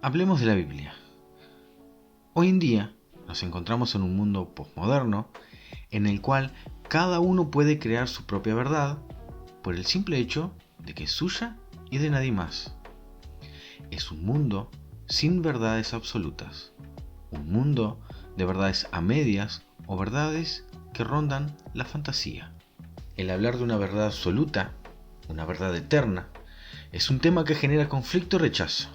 Hablemos de la Biblia. Hoy en día nos encontramos en un mundo posmoderno en el cual cada uno puede crear su propia verdad por el simple hecho de que es suya y de nadie más. Es un mundo sin verdades absolutas, un mundo de verdades a medias o verdades que rondan la fantasía. El hablar de una verdad absoluta, una verdad eterna, es un tema que genera conflicto y rechazo,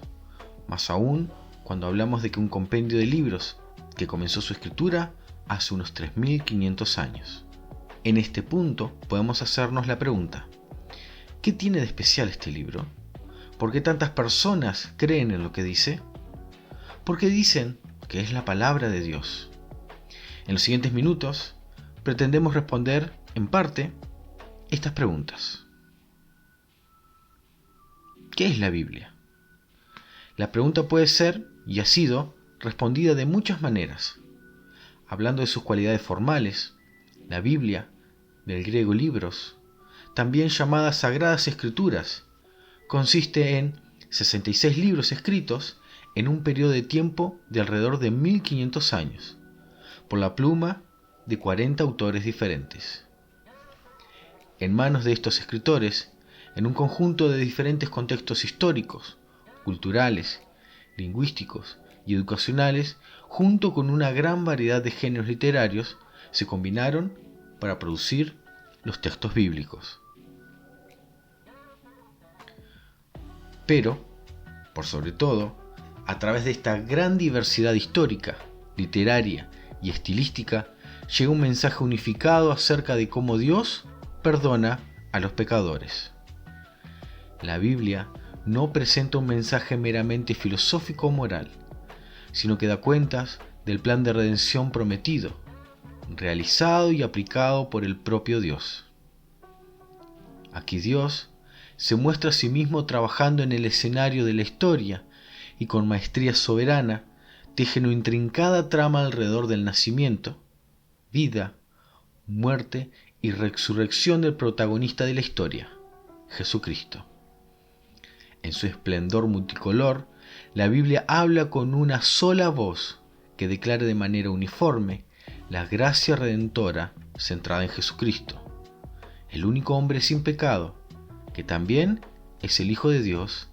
más aún cuando hablamos de que un compendio de libros que comenzó su escritura hace unos 3500 años. En este punto podemos hacernos la pregunta: ¿qué tiene de especial este libro? ¿Por qué tantas personas creen en lo que dice? ¿Por qué dicen que es la palabra de Dios? En los siguientes minutos pretendemos responder, en parte, estas preguntas. ¿Qué es la Biblia? La pregunta puede ser, y ha sido, respondida de muchas maneras. Hablando de sus cualidades formales, la Biblia, del griego libros, también llamadas Sagradas Escrituras, consiste en 66 libros escritos en un periodo de tiempo de alrededor de 1500 años, por la pluma de 40 autores diferentes. En manos de estos escritores, en un conjunto de diferentes contextos históricos, culturales, lingüísticos y educacionales, junto con una gran variedad de géneros literarios, se combinaron para producir los textos bíblicos. Pero, por sobre todo, a través de esta gran diversidad histórica, literaria y estilística, llega un mensaje unificado acerca de cómo Dios perdona a los pecadores. La Biblia no presenta un mensaje meramente filosófico o moral, sino que da cuentas del plan de redención prometido, realizado y aplicado por el propio Dios. Aquí Dios se muestra a sí mismo trabajando en el escenario de la historia y con maestría soberana teje una intrincada trama alrededor del nacimiento, vida, muerte y resurrección del protagonista de la historia, Jesucristo. En su esplendor multicolor, la Biblia habla con una sola voz que declara de manera uniforme la gracia redentora centrada en Jesucristo, el único hombre sin pecado, que también es el Hijo de Dios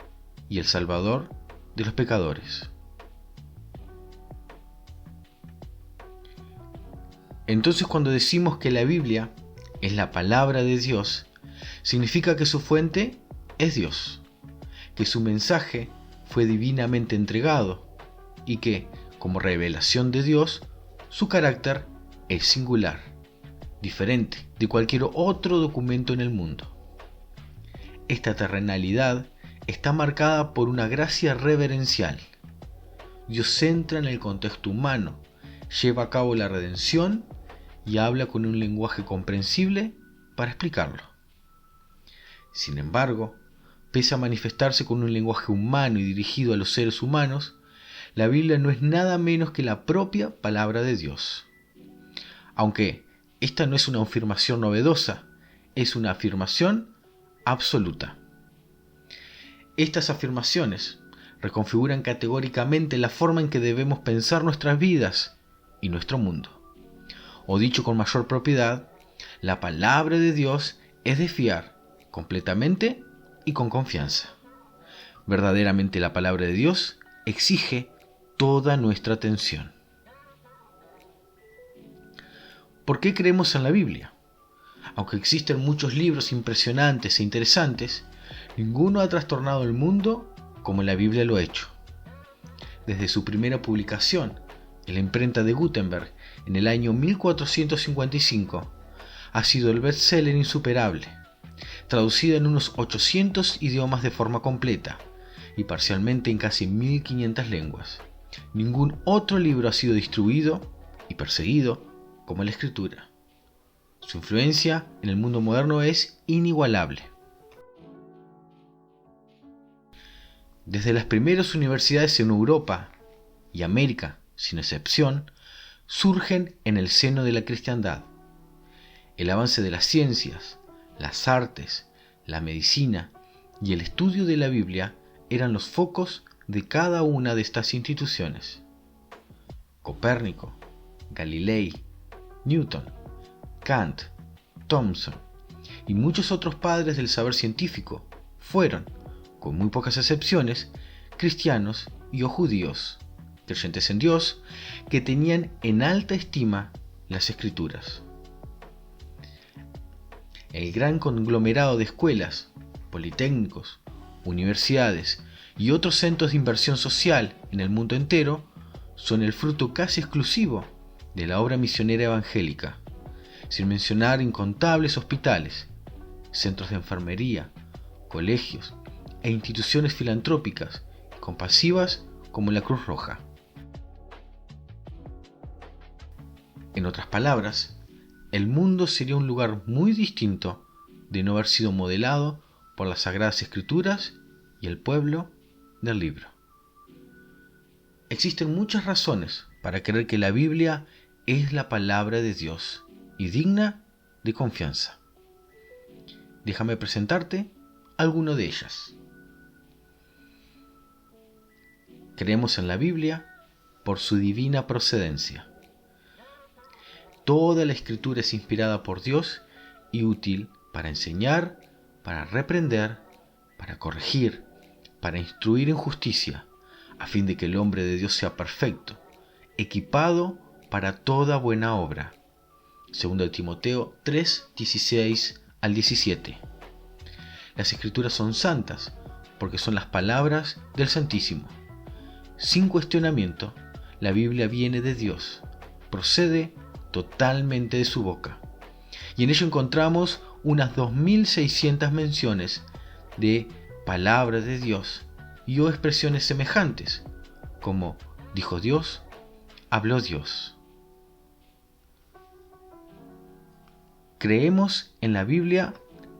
y el Salvador de los pecadores. Entonces, cuando decimos que la Biblia es la palabra de Dios, significa que su fuente es Dios, que su mensaje fue divinamente entregado y que, como revelación de Dios, su carácter es singular, diferente de cualquier otro documento en el mundo. Esta terrenalidad está marcada por una gracia reverencial. Dios entra en el contexto humano, lleva a cabo la redención y habla con un lenguaje comprensible para explicarlo. Sin embargo, pese a manifestarse con un lenguaje humano y dirigido a los seres humanos, la Biblia no es nada menos que la propia palabra de Dios. Aunque esta no es una afirmación novedosa, es una afirmación absoluta. Estas afirmaciones reconfiguran categóricamente la forma en que debemos pensar nuestras vidas y nuestro mundo. O dicho con mayor propiedad, la palabra de Dios es de fiar completamente y con confianza. Verdaderamente la palabra de Dios exige toda nuestra atención. ¿Por qué creemos en la Biblia? Aunque existen muchos libros impresionantes e interesantes, ninguno ha trastornado el mundo como la Biblia lo ha hecho. Desde su primera publicación, en la imprenta de Gutenberg, en el año 1455, ha sido el bestseller insuperable, traducida en unos 800 idiomas de forma completa y parcialmente en casi 1500 lenguas. Ningún otro libro ha sido distribuido y perseguido como la Escritura. Su influencia en el mundo moderno es inigualable. Desde las primeras universidades en Europa y América, sin excepción, surgen en el seno de la cristiandad. El avance de las ciencias, las artes, la medicina y el estudio de la Biblia eran los focos de cada una de estas instituciones. Copérnico, Galilei, Newton, Kant, Thomson y muchos otros padres del saber científico fueron, con muy pocas excepciones, cristianos y o judíos, creyentes en Dios, que tenían en alta estima las Escrituras. El gran conglomerado de escuelas, politécnicos, universidades y otros centros de inversión social en el mundo entero son el fruto casi exclusivo de la obra misionera evangélica, sin mencionar incontables hospitales, centros de enfermería, colegios e instituciones filantrópicas y compasivas como la Cruz Roja. En otras palabras, el mundo sería un lugar muy distinto de no haber sido modelado por las Sagradas Escrituras y el pueblo del libro. Existen muchas razones para creer que la Biblia es la palabra de Dios y digna de confianza. Déjame presentarte alguna de ellas. Creemos en la Biblia por su divina procedencia. Toda la Escritura es inspirada por Dios y útil para enseñar, para reprender, para corregir, para instruir en justicia, a fin de que el hombre de Dios sea perfecto, equipado para toda buena obra. 2 Timoteo 3, 16 al 17. Las Escrituras son santas porque son las palabras del Santísimo. Sin cuestionamiento, la Biblia viene de Dios, procede totalmente de su boca. Y en ello encontramos unas 2600 menciones de palabras de Dios y o expresiones semejantes, como dijo Dios, habló Dios. Creemos en la Biblia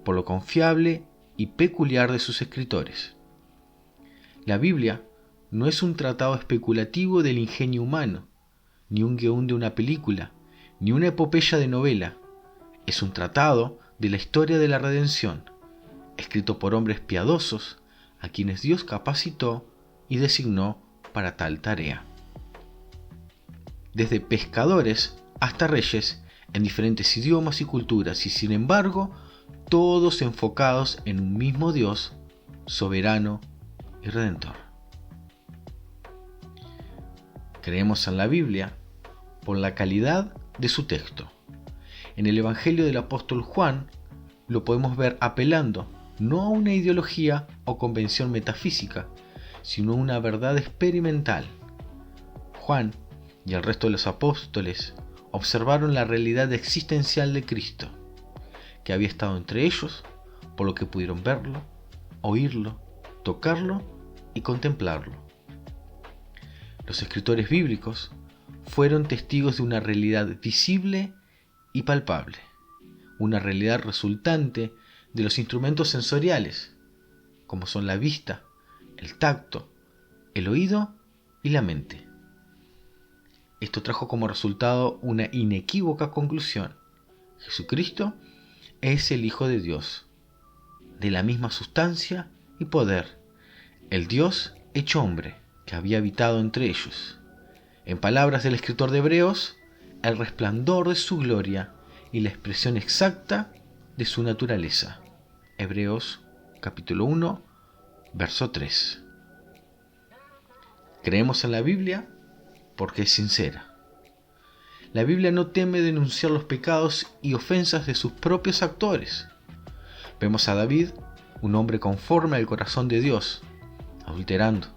por lo confiable y peculiar de sus escritores. La Biblia no es un tratado especulativo del ingenio humano, ni un guión de una película, ni una epopeya de novela. Es un tratado de la historia de la redención, escrito por hombres piadosos a quienes Dios capacitó y designó para tal tarea. Desde pescadores hasta reyes en diferentes idiomas y culturas, y sin embargo, todos enfocados en un mismo Dios, soberano y redentor. Creemos en la Biblia por la calidad de su texto. En el Evangelio del apóstol Juan lo podemos ver apelando no a una ideología o convención metafísica, sino a una verdad experimental. Juan y el resto de los apóstoles observaron la realidad existencial de Cristo, que había estado entre ellos, por lo que pudieron verlo, oírlo, tocarlo y contemplarlo. Los escritores bíblicos fueron testigos de una realidad visible y palpable, una realidad resultante de los instrumentos sensoriales, como son la vista, el tacto, el oído y la mente. Esto trajo como resultado una inequívoca conclusión: Jesucristo es el Hijo de Dios, de la misma sustancia y poder, el Dios hecho hombre que había habitado entre ellos. En palabras del escritor de Hebreos, el resplandor de su gloria y la expresión exacta de su naturaleza. Hebreos capítulo 1, verso 3. Creemos en la Biblia porque es sincera. La Biblia no teme denunciar los pecados y ofensas de sus propios actores. Vemos a David, un hombre conforme al corazón de Dios, adulterando,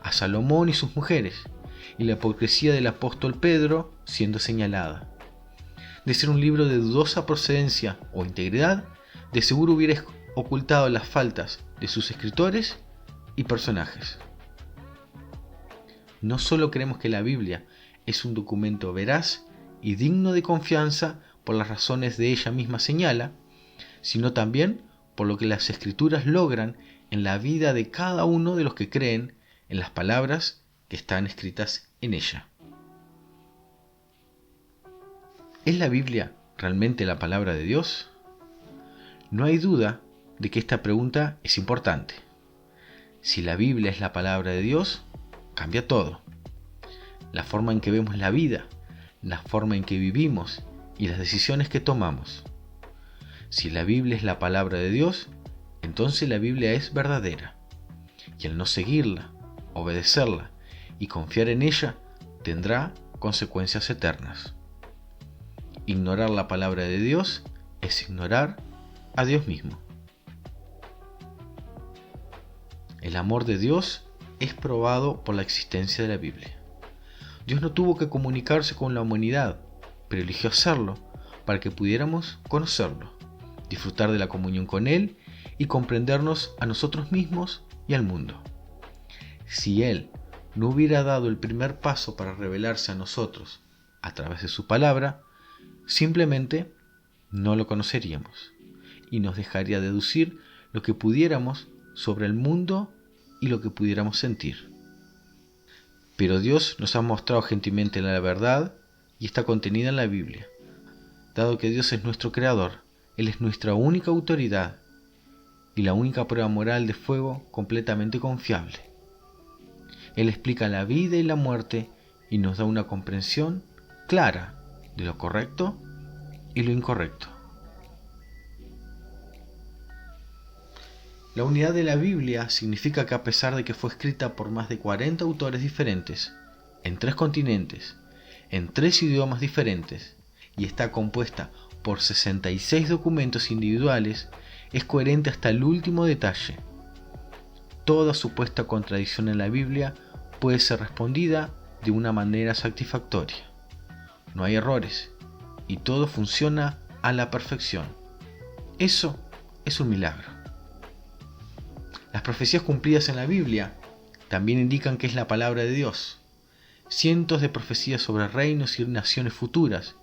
a Salomón y sus mujeres, y la hipocresía del apóstol Pedro siendo señalada. De ser un libro de dudosa procedencia o integridad, de seguro hubiera ocultado las faltas de sus escritores y personajes. No solo creemos que la Biblia es un documento veraz y digno de confianza por las razones de ella misma señala, sino también por lo que las Escrituras logran en la vida de cada uno de los que creen en las palabras que están escritas en ella. ¿Es la Biblia realmente la palabra de Dios? No hay duda de que esta pregunta es importante. Si la Biblia es la palabra de Dios, cambia todo. La forma en que vemos la vida, la forma en que vivimos y las decisiones que tomamos. Si la Biblia es la palabra de Dios, entonces la Biblia es verdadera. Y al no seguirla, obedecerla y confiar en ella, tendrá consecuencias eternas. Ignorar la palabra de Dios es ignorar a Dios mismo. El amor de Dios es probado por la existencia de la Biblia. Dios no tuvo que comunicarse con la humanidad, pero eligió hacerlo para que pudiéramos conocerlo, disfrutar de la comunión con Él y comprendernos a nosotros mismos y al mundo. Si Él no hubiera dado el primer paso para revelarse a nosotros a través de su palabra, simplemente no lo conoceríamos y nos dejaría deducir lo que pudiéramos sobre el mundo y lo que pudiéramos sentir. Pero Dios nos ha mostrado gentilmente la verdad y está contenida en la Biblia. Dado que Dios es nuestro creador, Él es nuestra única autoridad y la única prueba moral de fuego completamente confiable. Él explica la vida y la muerte y nos da una comprensión clara de lo correcto y lo incorrecto. La unidad de la Biblia significa que a pesar de que fue escrita por más de 40 autores diferentes, en 3 continentes, en 3 idiomas diferentes, y está compuesta por 66 documentos individuales, es coherente hasta el último detalle. Toda supuesta contradicción en la Biblia puede ser respondida de una manera satisfactoria. No hay errores, y todo funciona a la perfección. Eso es un milagro. Las profecías cumplidas en la Biblia también indican que es la palabra de Dios. Cientos de profecías sobre reinos y naciones futuras,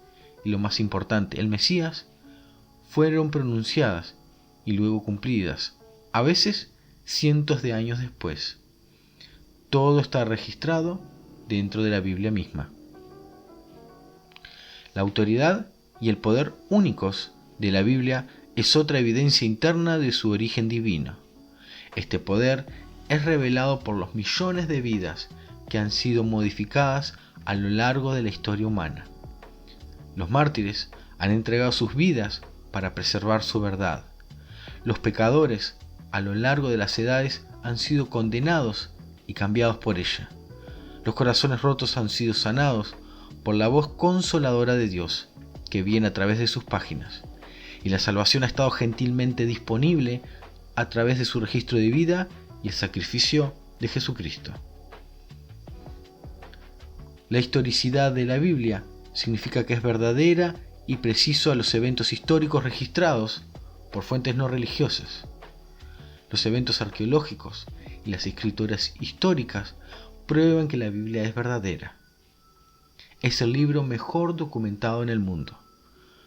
y lo más importante, el Mesías, fueron pronunciadas y luego cumplidas, a veces cientos de años después. Todo está registrado dentro de la Biblia misma. La autoridad y el poder únicos de la Biblia es otra evidencia interna de su origen divino. Este poder es revelado por los millones de vidas que han sido modificadas a lo largo de la historia humana. Los mártires han entregado sus vidas para preservar su verdad. Los pecadores, a lo largo de las edades, han sido condenados y cambiados por ella. Los corazones rotos han sido sanados por la voz consoladora de Dios, que viene a través de sus páginas. Y la salvación ha estado gentilmente disponible a través de su registro de vida y el sacrificio de Jesucristo. La historicidad de la Biblia significa que es verdadera y preciso a los eventos históricos registrados por fuentes no religiosas. Los eventos arqueológicos y las escrituras históricas prueban que la Biblia es verdadera. Es el libro mejor documentado en el mundo.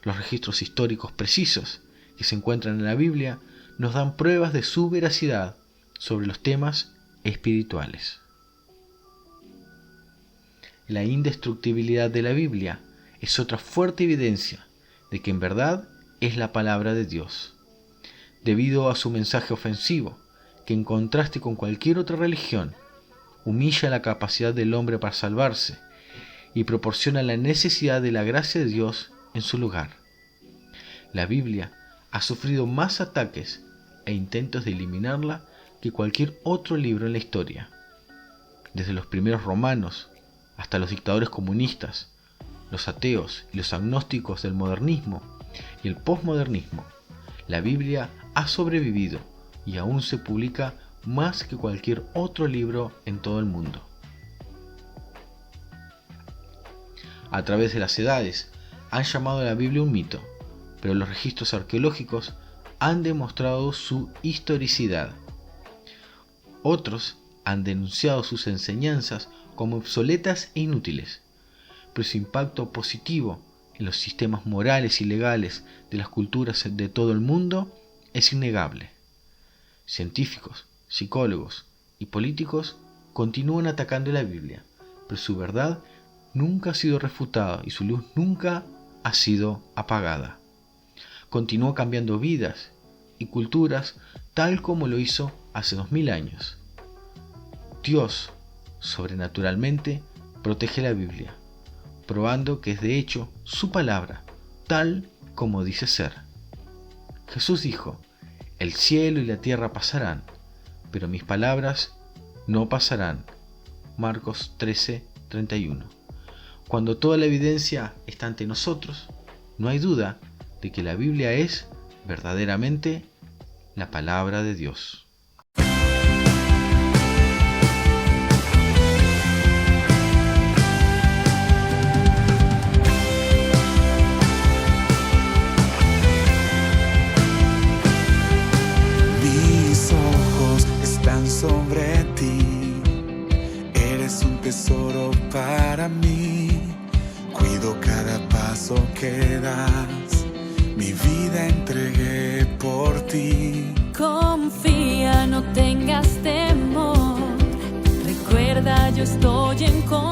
Los registros históricos precisos que se encuentran en la Biblia nos dan pruebas de su veracidad sobre los temas espirituales. La indestructibilidad de la Biblia es otra fuerte evidencia de que en verdad es la palabra de Dios. Debido a su mensaje ofensivo, que en contraste con cualquier otra religión, humilla la capacidad del hombre para salvarse y proporciona la necesidad de la gracia de Dios en su lugar. La Biblia ha sufrido más ataques e intentos de eliminarla que cualquier otro libro en la historia. Desde los primeros romanos hasta los dictadores comunistas, los ateos y los agnósticos del modernismo y el posmodernismo, la Biblia ha sobrevivido y aún se publica más que cualquier otro libro en todo el mundo. A través de las edades han llamado a la Biblia un mito, pero los registros arqueológicos han demostrado su historicidad. Otros han denunciado sus enseñanzas como obsoletas e inútiles, pero su impacto positivo en los sistemas morales y legales de las culturas de todo el mundo es innegable. Científicos, psicólogos y políticos continúan atacando la Biblia, pero su verdad nunca ha sido refutada y su luz nunca ha sido apagada. Continúa cambiando vidas y culturas tal como lo hizo hace 2000 años. Dios, sobrenaturalmente, protege la Biblia, probando que es de hecho su palabra, tal como dice ser. Jesús dijo: el cielo y la tierra pasarán, pero mis palabras no pasarán. Marcos 13:31. Cuando toda la evidencia está ante nosotros, no hay duda de que la Biblia es verdaderamente la palabra de Dios. Mis ojos están sobre ti, eres un tesoro para mí, cuido cada paso que das, mi vida entregué por ti. Confía, no tengas temor, recuerda, yo estoy en control.